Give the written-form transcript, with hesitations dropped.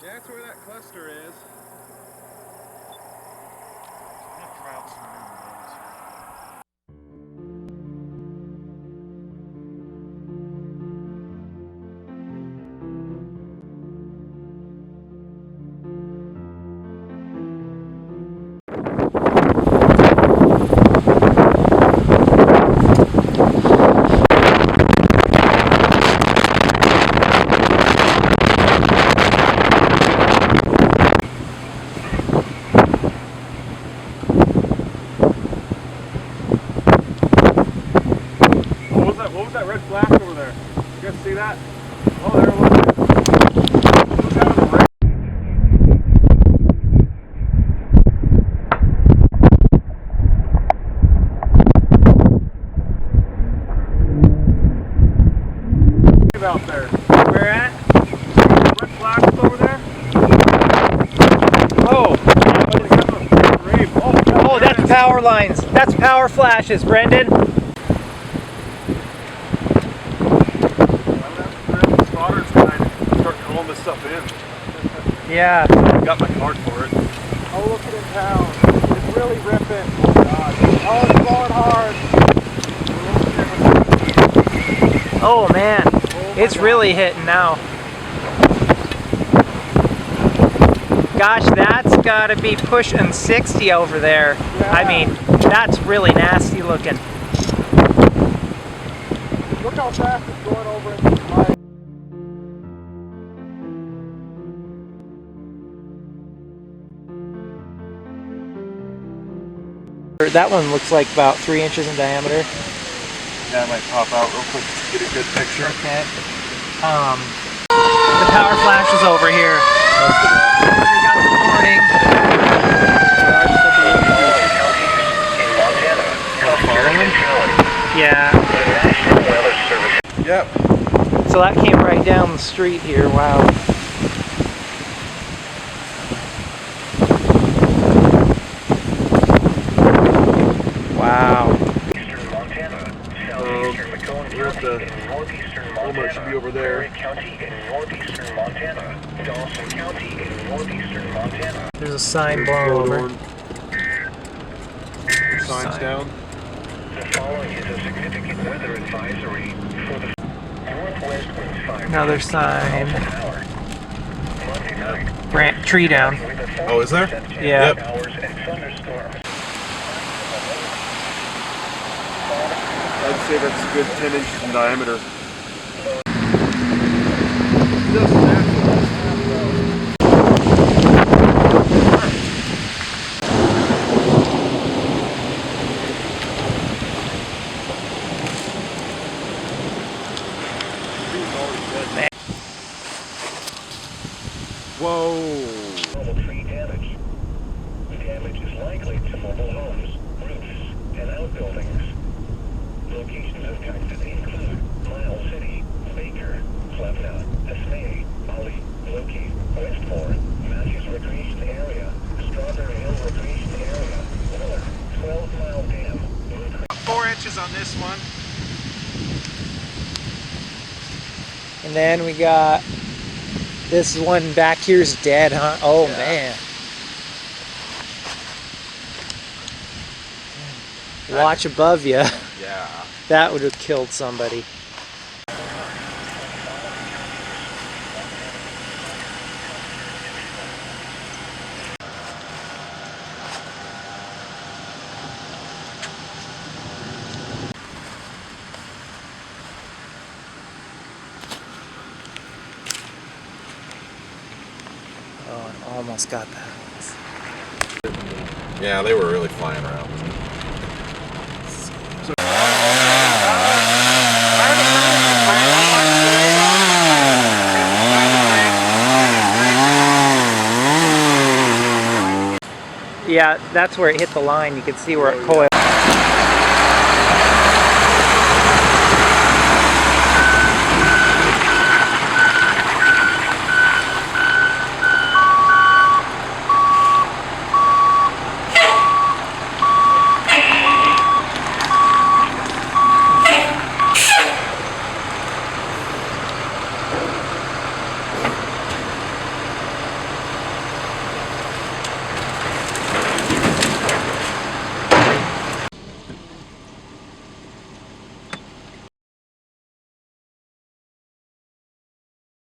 Yeah, that's where that cluster is. I'm gonna try out some new modes here. What was that red flash over there? You guys see that? Oh, there it was. It was out of the rain. Out there. Where at? Red flashes over there. Oh. Oh, that's power lines. That's power flashes, Brendan. Start calling this stuff in. Yeah. Got my card for it. Oh, look at it in town. It's really ripping. Oh, God. Oh, it's blowing hard. Oh, man. It's really hitting now. Gosh, that's gotta be pushing 60 over there. Yeah. I mean, that's really nasty looking. Look how fast it's going over into the light. That one looks like about 3 inches in diameter. Yeah, I might pop out real quick to get a good picture. Okay. The power flash is over here. We got the warning. Yeah. Yep. So that came right down the street here. Wow. Wow. We're at the Walmart should be over there. There's a sign blown over. Signs down. The following is a significant weather advisory for the northwest winds 5 Another sign. Monday night. Tree down. Oh, is there? Yeah. Hours and thunderstorms. I'd say that's a good 10 inches in diameter. Whoa! Mobile tree damage. The damage is likely to mobile homes, roofs, and outbuildings. Locations affected include Miles City, Baker, Plevna, Esme, Ollie, Loki, Westmore, Matthews Recreation Area, Strawberry Hill Recreation Area, Miller, 12 Mile Dam, 4 inches on this one. And then we got this one back here's dead, huh? Oh, yeah. Man. Watch above you. Yeah. That would have killed somebody. Oh, and almost got that. Yeah, they were really flying around. Yeah, that's where it hit the line. You can see where it coiled.